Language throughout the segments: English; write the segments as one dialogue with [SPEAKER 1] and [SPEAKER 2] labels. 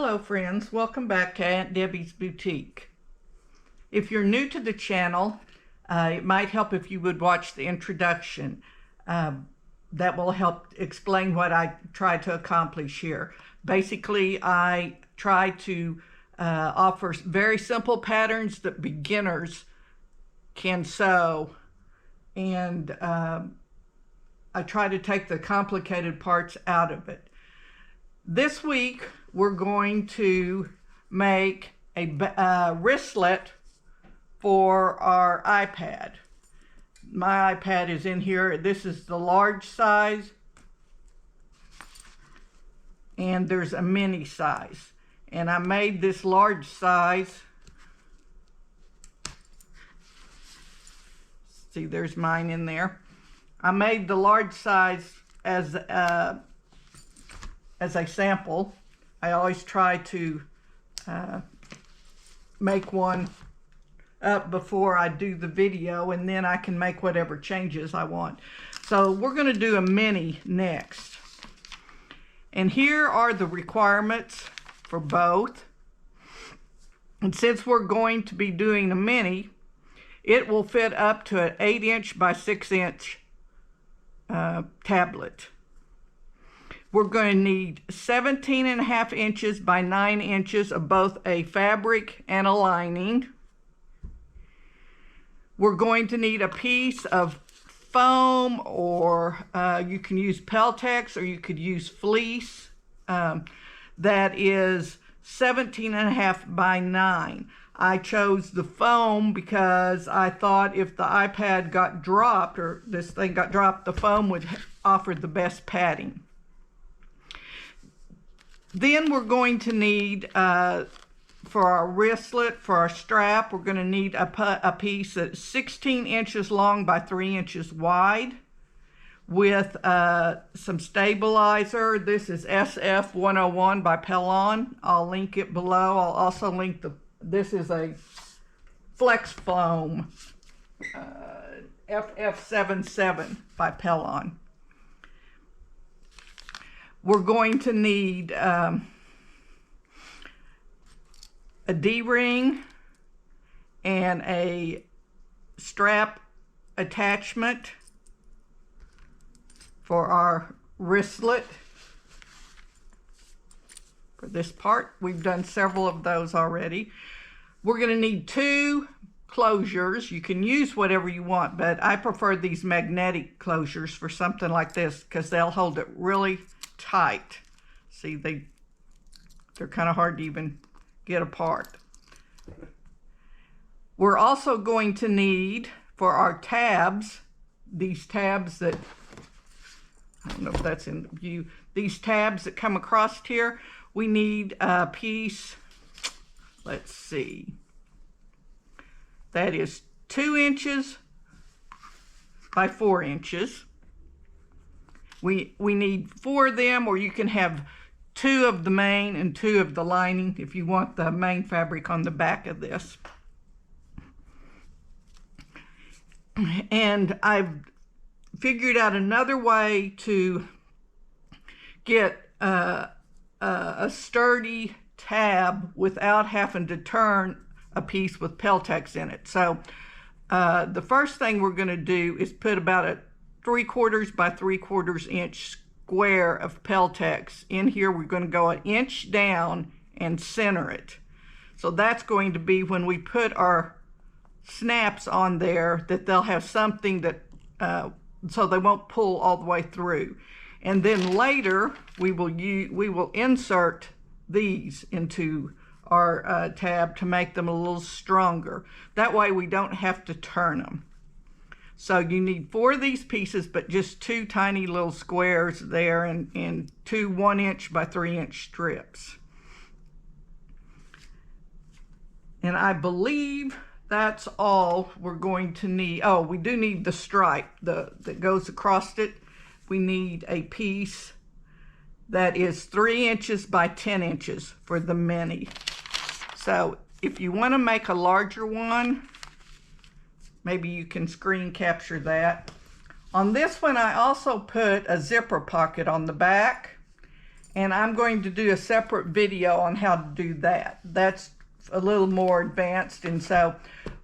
[SPEAKER 1] Hello friends, welcome back to Aunt Debbie's Boutique. If you're new to the channel, it might help if you would watch the introduction. That will help explain what I try to accomplish here. Basically, I try to offer very simple patterns that beginners can sew, and I try to take the complicated parts out of it. This week, we're going to make a wristlet for our iPad. My iPad is in here. This is the large size, and there's a mini size. And I made this large size. See, there's mine in there. I made the large size as a sample. I always try to make one up before I do the video, and then I can make whatever changes I want. So we're going to do a mini next. And here are the requirements for both. And since we're going to be doing a mini, it will fit up to an 8-inch by 6-inch tablet. We're going to need 17.5 inches by 9 inches of both a fabric and a lining. We're going to need a piece of foam, or you can use Peltex, or you could use fleece. That is 17.5 by 9. I chose the foam because I thought if the iPad got dropped, or this thing got dropped, the foam would offer the best padding. Then we're going to need, for our wristlet, for our strap, we're going to need a piece that's 16 inches long by 3 inches wide with some stabilizer. This is SF101 by Pellon. I'll link it below. I'll also link this is a Flex Foam FF77 by Pellon. We're going to need a D-ring and a strap attachment for our wristlet. For this part, we've done several of those already. We're going to need 2 closures. You can use whatever you want, but I prefer these magnetic closures for something like this because they'll hold it really tight. See, they're kind of hard to even get apart. We're also going to need, for our tabs, these tabs that, I don't know if that's in view, these tabs that come across here, we need a piece, let's see, that is 2 inches by 4 inches. We need 4 of them, or you can have 2 of the main and 2 of the lining if you want the main fabric on the back of this. And I've figured out another way to get a sturdy tab without having to turn a piece with Peltex in it. So the first thing we're going to do is put about a 3/4 by 3/4 inch square of Peltex in here. We're going to go an inch down and center it. So that's going to be when we put our snaps on there, that they'll have something that so they won't pull all the way through. And then later we will insert these into our tab to make them a little stronger. That way we don't have to turn them. So you need 4 of these pieces, but just 2 tiny little squares there, and 2 1-inch by 3-inch strips. And I believe that's all we're going to need. Oh, we do need the stripe that goes across it. We need a piece that is 3 inches by 10 inches for the mini. So if you want to make a larger one, maybe you can screen capture that. On this one, I also put a zipper pocket on the back, And I'm going to do a separate video on how to do that. That's a little more advanced, and so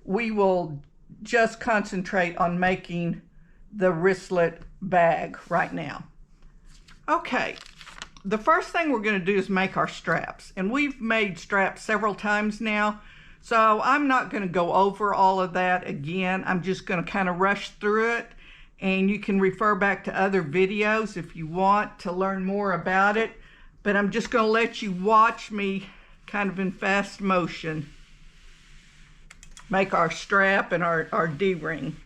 [SPEAKER 1] we will just concentrate on making the wristlet bag right now. Okay, the first thing we're going to do is make our straps, and we've made straps several times now, so I'm not going to go over all of that again. I'm just going to kind of rush through it, and you can refer back to other videos if you want to learn more about it, but I'm just going to let you watch me kind of in fast motion make our strap and our D-ring.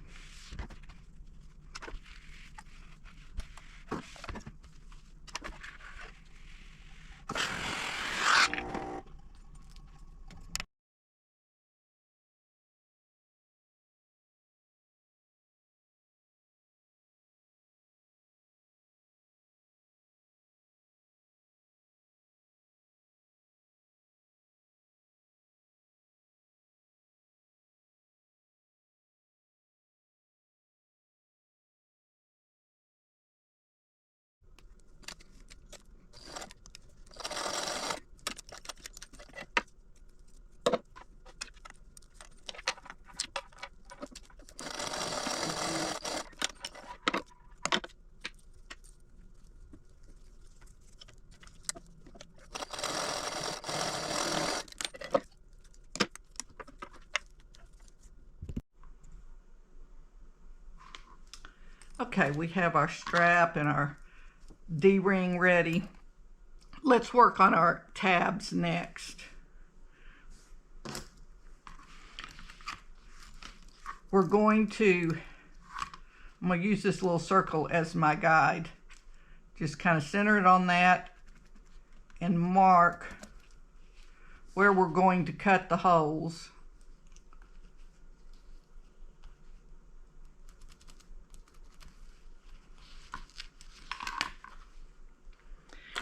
[SPEAKER 1] Okay, we have our strap and our D-ring ready. Let's work on our tabs next. I'm going to use this little circle as my guide. Just kind of center it on that and mark where we're going to cut the holes.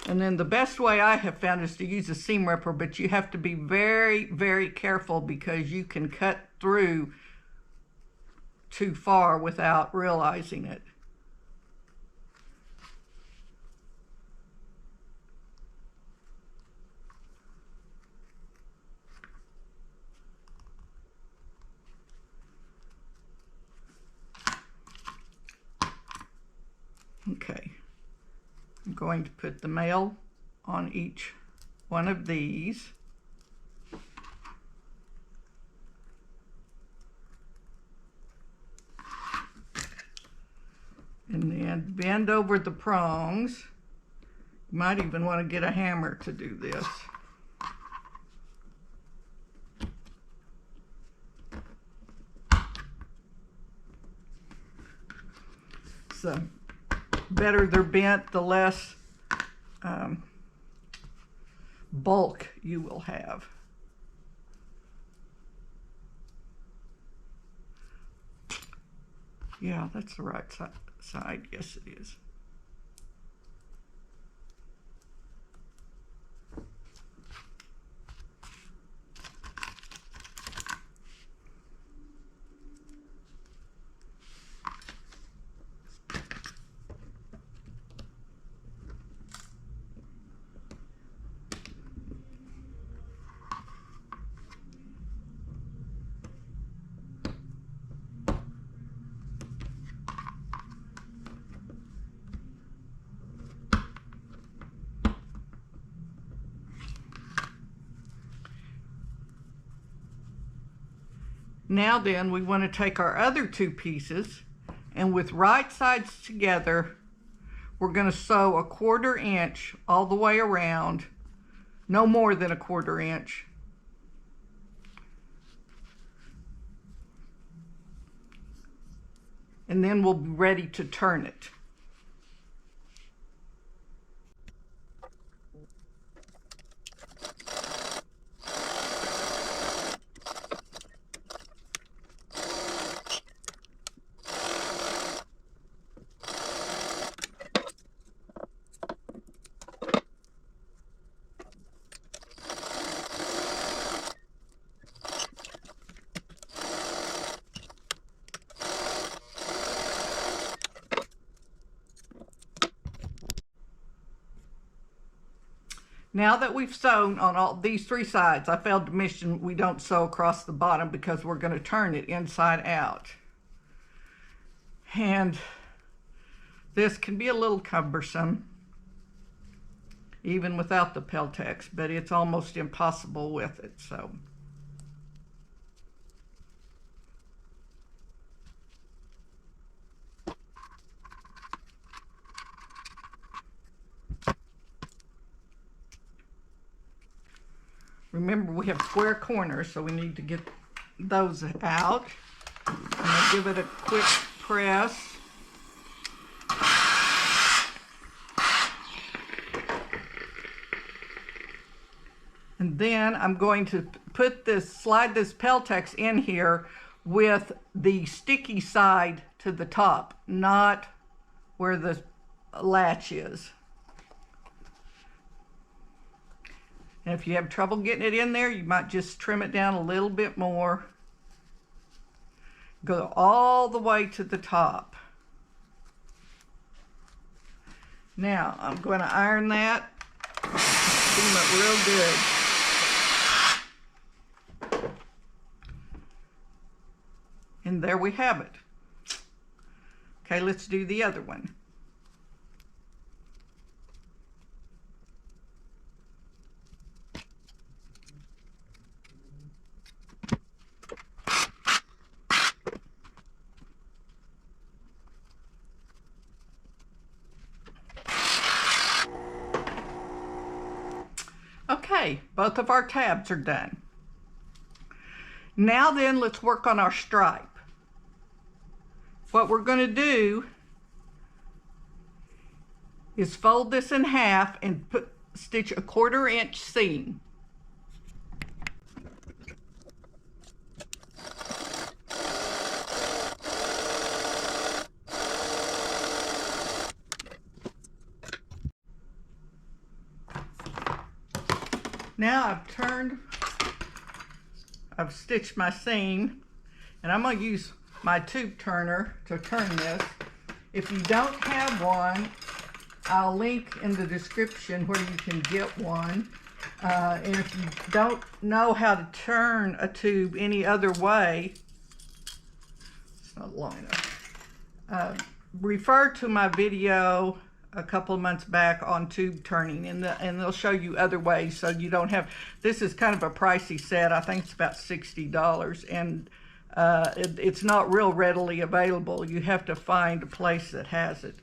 [SPEAKER 1] And then the best way I have found is to use a seam ripper, but you have to be very, very careful because you can cut through too far without realizing it. Okay. I'm going to put the male on each one of these. And then bend over the prongs. You might even want to get a hammer to do this. So better they're bent, the less bulk you will have. Yeah, that's the right side. Yes, it is. Now then, we want to take our other two pieces, and with right sides together, we're going to sew a 1/4 inch all the way around, no more than a 1/4 inch. And then we'll be ready to turn it. Now that we've sewn on all these three sides, I failed to mention we don't sew across the bottom because we're going to turn it inside out. And this can be a little cumbersome, even without the Peltex, but it's almost impossible with it. So remember, we have square corners, so we need to get those out. I'm going to give it a quick press. And then I'm going to slide this Peltex in here with the sticky side to the top, not where the latch is. And if you have trouble getting it in there, you might just trim it down a little bit more. Go all the way to the top. Now, I'm going to iron that. Steam it real good. And there we have it. Okay, let's do the other one. Okay, both of our tabs are done. Now then, let's work on our stripe. What we're going to do is fold this in half and stitch a 1/4 inch seam. Now I've stitched my seam, and I'm going to use my tube turner to turn this. If you don't have one, I'll link in the description where you can get one. And if you don't know how to turn a tube any other way, it's not long enough, refer to my video a couple of months back on tube turning, and they'll show you other ways, so you don't have. This is kind of a pricey set. I think it's about $60, and it's not real readily available. You have to find a place that has it.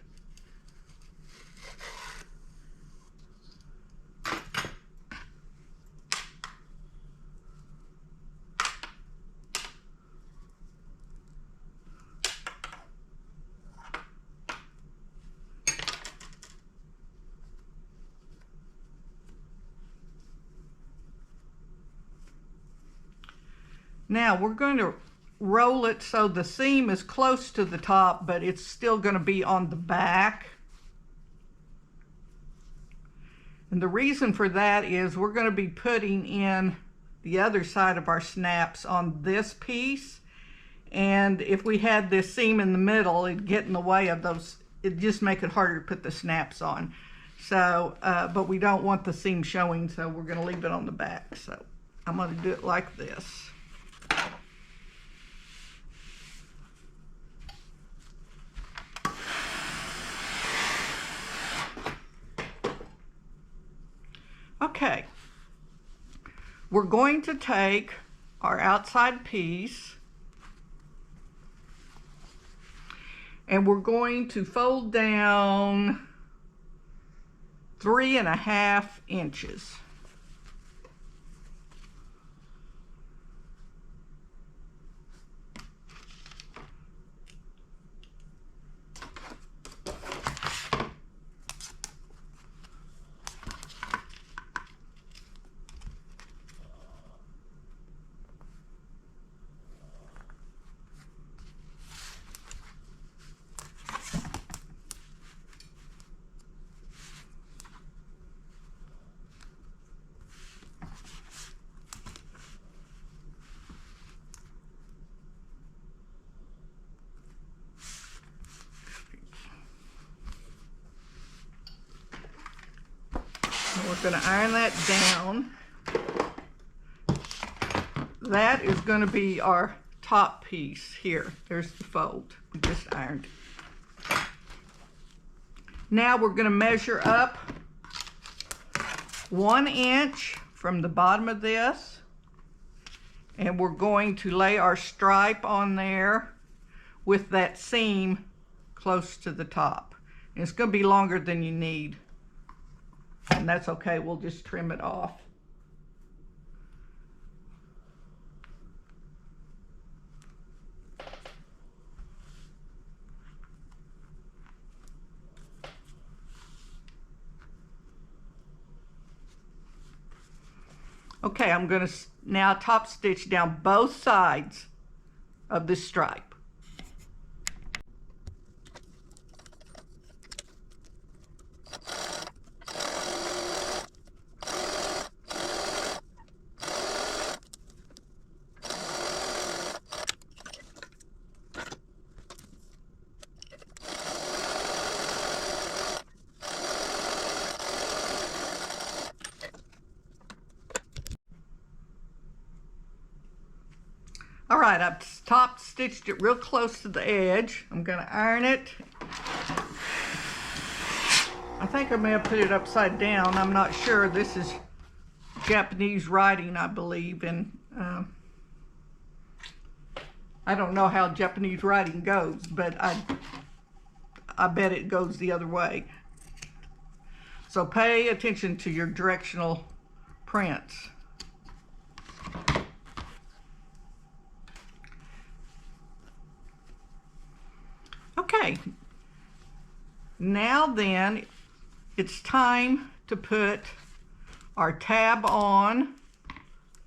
[SPEAKER 1] Now we're going to roll it so the seam is close to the top, but it's still going to be on the back. And the reason for that is we're going to be putting in the other side of our snaps on this piece. And if we had this seam in the middle, it'd get in the way of those. It'd just make it harder to put the snaps on. So, but we don't want the seam showing, so we're going to leave it on the back. So I'm going to do it like this. Okay, we're going to take our outside piece and we're going to fold down 3.5 inches. we're going to iron that down. That is going to be our top piece here. There's the fold we just ironed. Now we're going to measure up 1 inch from the bottom of this, and we're going to lay our stripe on there with that seam close to the top. And it's going to be longer than you need, and that's okay. We'll just trim it off. Okay, I'm going to now top stitch down both sides of this stripe. All right, I've top stitched it real close to the edge. I'm going to iron it. I think I may have put it upside down. I'm not sure. This is Japanese writing, I believe, and I don't know how Japanese writing goes, but I bet it goes the other way. So pay attention to your directional prints. Okay, now then it's time to put our tab on.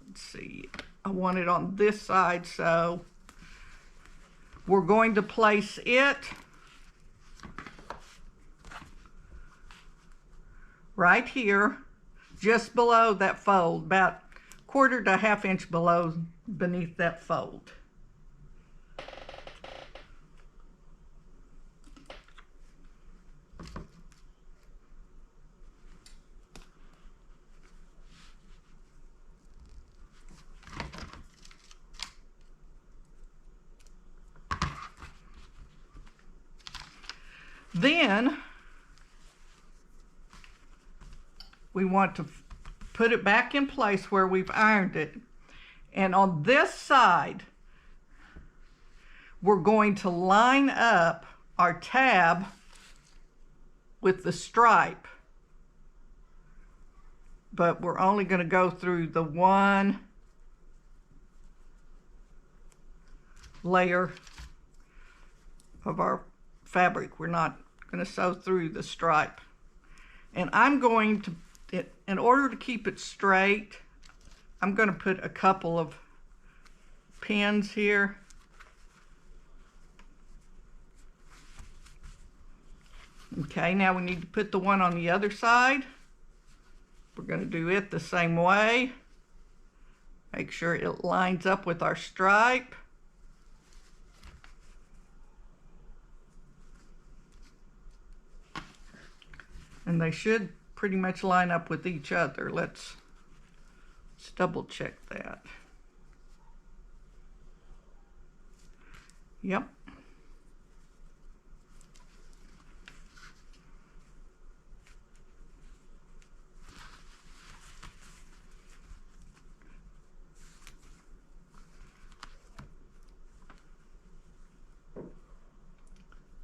[SPEAKER 1] Let's see, I want it on this side, so we're going to place it right here, just below that fold, about 1/4 to 1/2 inch below, beneath that fold. Then we want to put it back in place where we've ironed it. And on this side, we're going to line up our tab with the stripe. But we're only going to go through the one layer of our fabric. We're not going to sew through the stripe. And I'm going to, in order to keep it straight, I'm going to put a couple of pins here. Okay, now we need to put the one on the other side. We're going to do it the same way. Make sure it lines up with our stripe. And they should pretty much line up with each other. Let's double check that. Yep.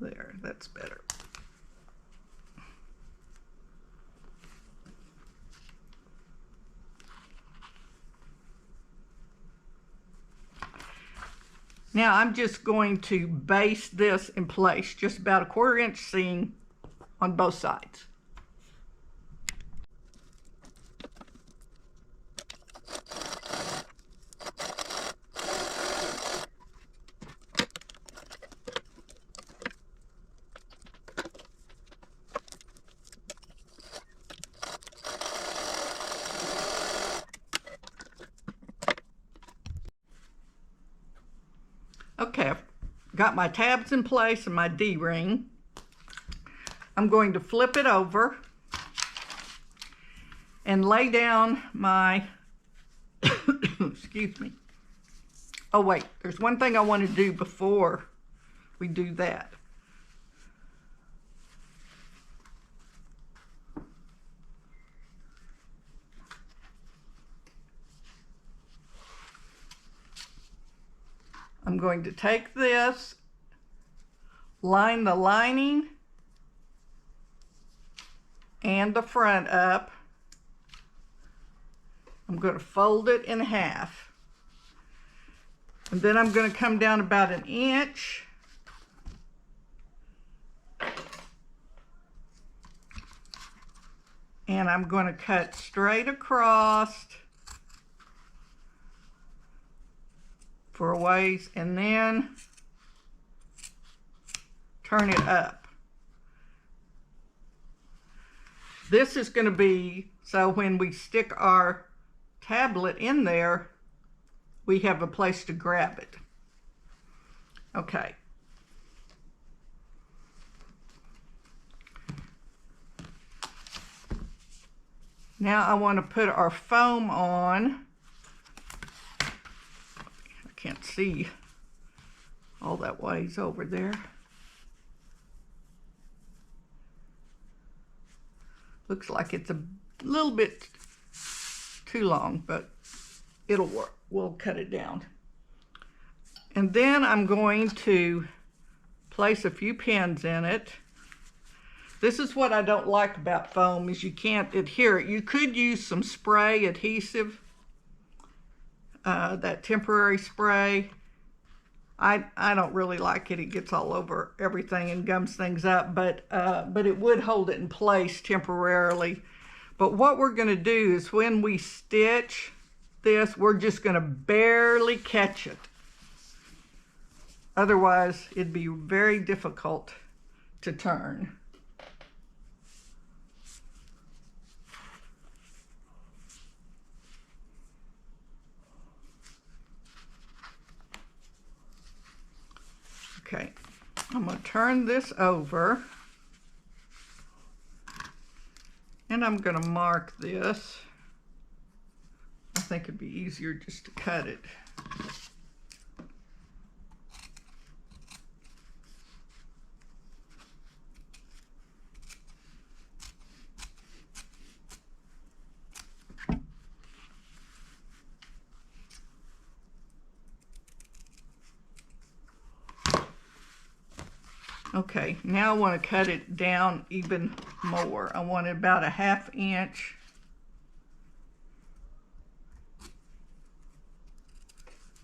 [SPEAKER 1] There, that's better. Now I'm just going to base this in place, just about a 1/4 inch seam on both sides. Okay, I've got my tabs in place and my D-ring. I'm going to flip it over, and lay down my, excuse me. Oh wait, there's one thing I want to do before we do that. I'm going to take this, line the lining and the front up. I'm going to fold it in half. And then I'm going to come down about 1 inch. And I'm going to cut straight across for a ways and then turn it up. This is going to be so when we stick our tablet in there, we have a place to grab it. Okay. Now I want to put our foam on. I can't see all that ways over there. Looks like it's a little bit too long, but it'll work. We'll cut it down. And then I'm going to place a few pins in it. This is what I don't like about foam, is you can't adhere it. You could use some spray adhesive, that temporary spray. I don't really like it. It gets all over everything and gums things up, but it would hold it in place temporarily. But what we're going to do is when we stitch this, we're just going to barely catch it. Otherwise, it'd be very difficult to turn. Okay, I'm going to turn this over, and I'm going to mark this. I think it'd be easier just to cut it. Okay, now I want to cut it down even more. I want it about a 1/2 inch.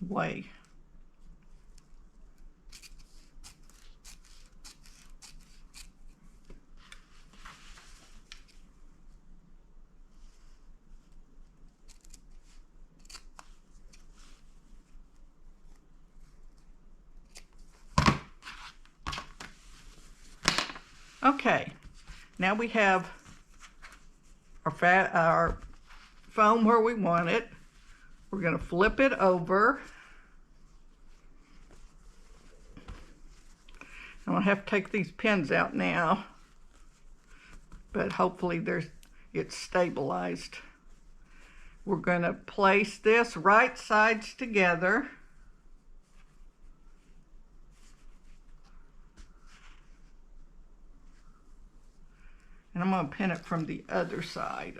[SPEAKER 1] Way. Okay, now we have our foam where we want it. We're going to flip it over. I'm going to have to take these pins out now, but hopefully it's stabilized. We're going to place this right sides together. And I'm going to pin it from the other side.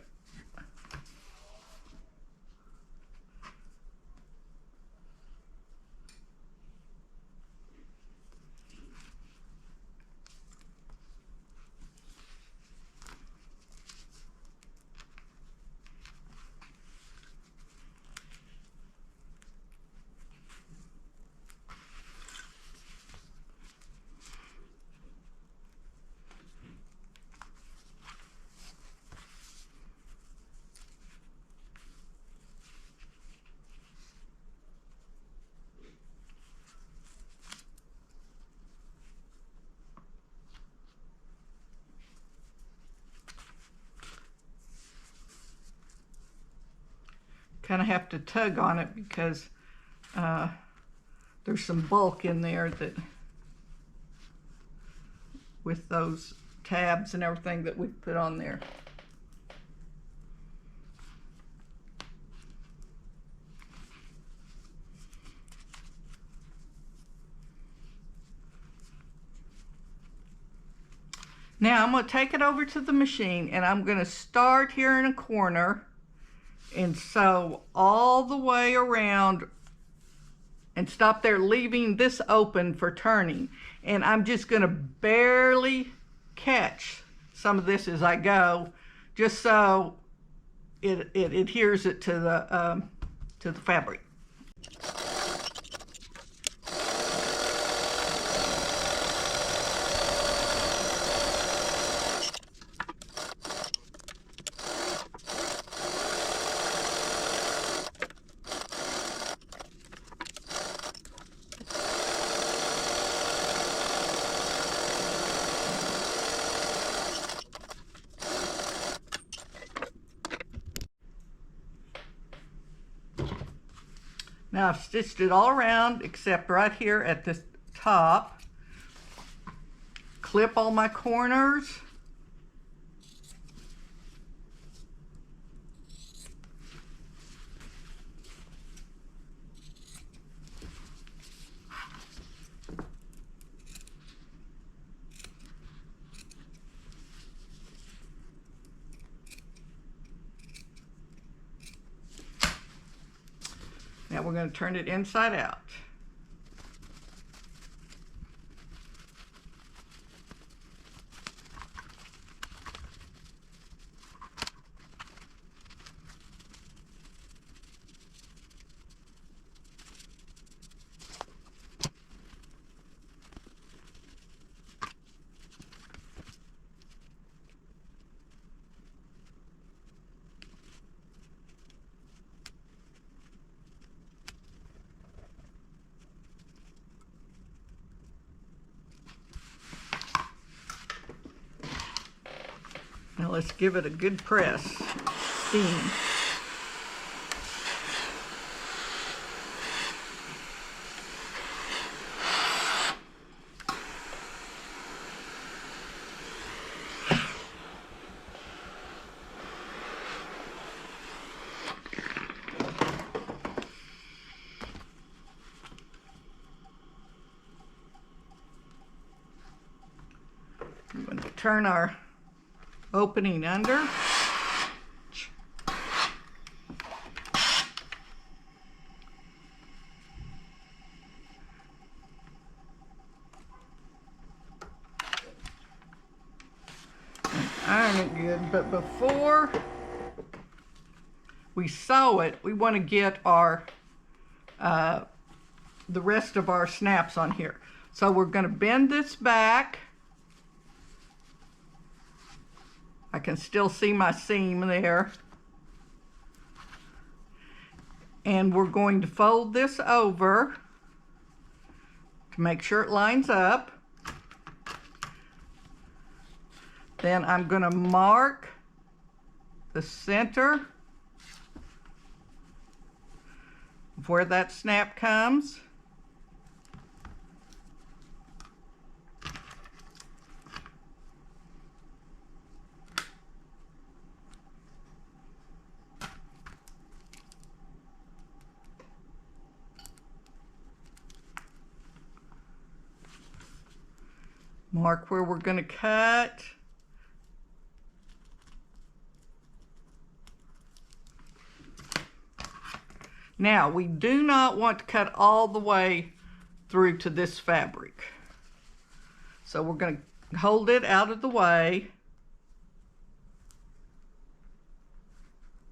[SPEAKER 1] Kind of have to tug on it because there's some bulk in there that with those tabs and everything that we put on there. Now I'm going to take it over to the machine, and I'm going to start here in a corner and sew all the way around and stop there, leaving this open for turning. And I'm just going to barely catch some of this as I go, just so it adheres it to the fabric. Now I've stitched it all around except right here at the top. Clip all my corners. Now we're going to turn it inside out. Now let's give it a good press, steam. I'm going to turn our opening under. Iron it good, but before we sew it, we want to get our the rest of our snaps on here. So we're going to bend this back. I can still see my seam there. And we're going to fold this over to make sure it lines up. Then I'm going to mark the center of where that snap comes. Mark where we're going to cut. Now, we do not want to cut all the way through to this fabric. So we're going to hold it out of the way.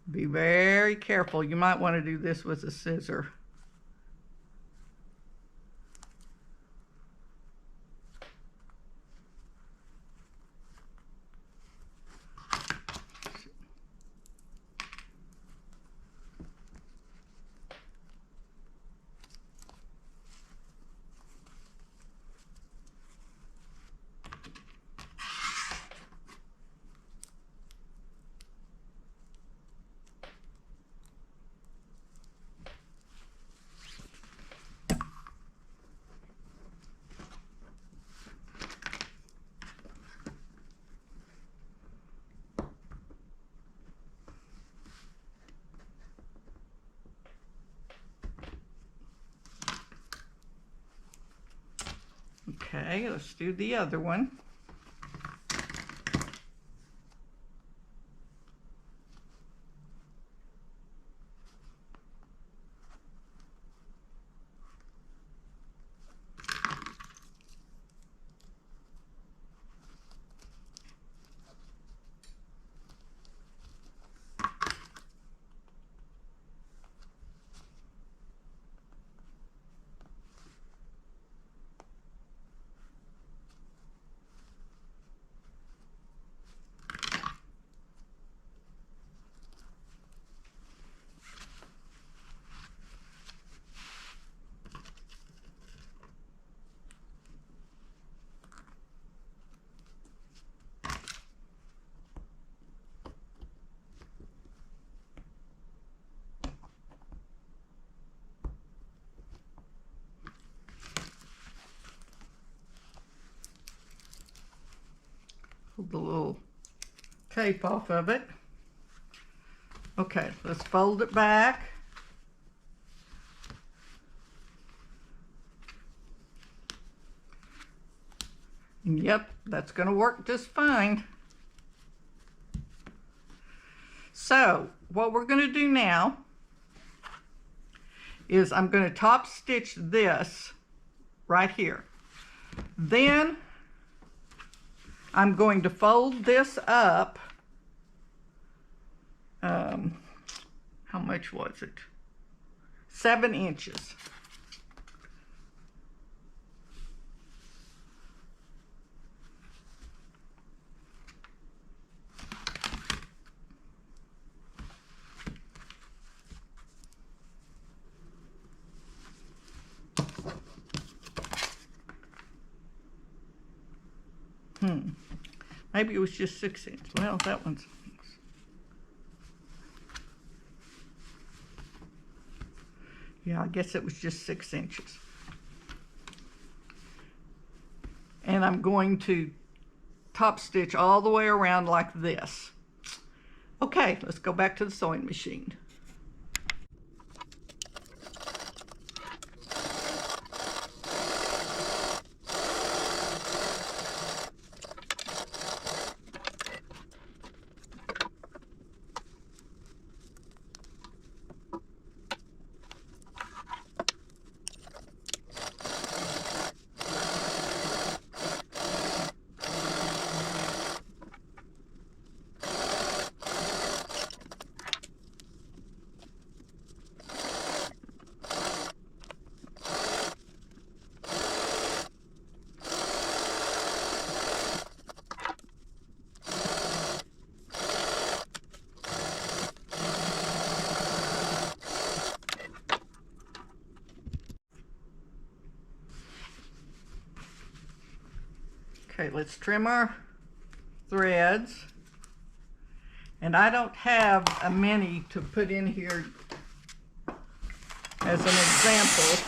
[SPEAKER 1] Be very careful. You might want to do this with a scissor. Okay, let's do the other one. Pull the little tape off of it. Okay, let's fold it back. And yep, that's going to work just fine. So what we're going to do now is I'm going to top stitch this right here. Then I'm going to fold this up. How much was it? 7 inches. Maybe it was just 6 inches. Well, that one's... Yeah, I guess it was just 6 inches. And I'm going to top stitch all the way around like this. Okay, let's go back to the sewing machine. Okay, let's trim our threads. And I don't have a mini to put in here as an example.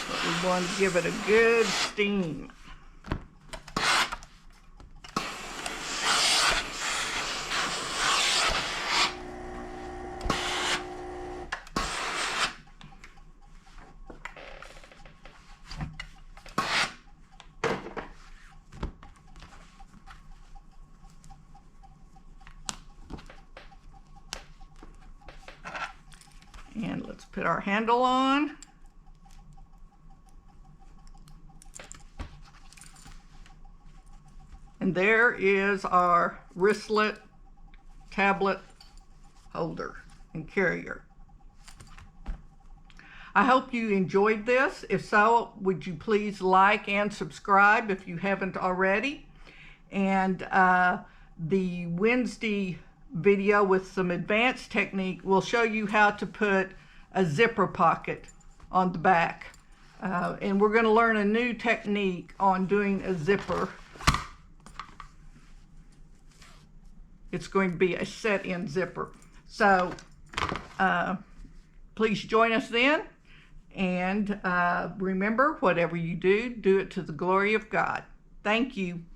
[SPEAKER 1] But we want to give it a good steam. And let's put our handle on. And there is our wristlet tablet holder and carrier. I hope you enjoyed this. If so, would you please like and subscribe if you haven't already. And the Wednesday video with some advanced technique will show you how to put a zipper pocket on the back. And we're going to learn a new technique on doing a zipper. It's going to be a set-in zipper. So please join us then. And remember, whatever you do, do it to the glory of God. Thank you.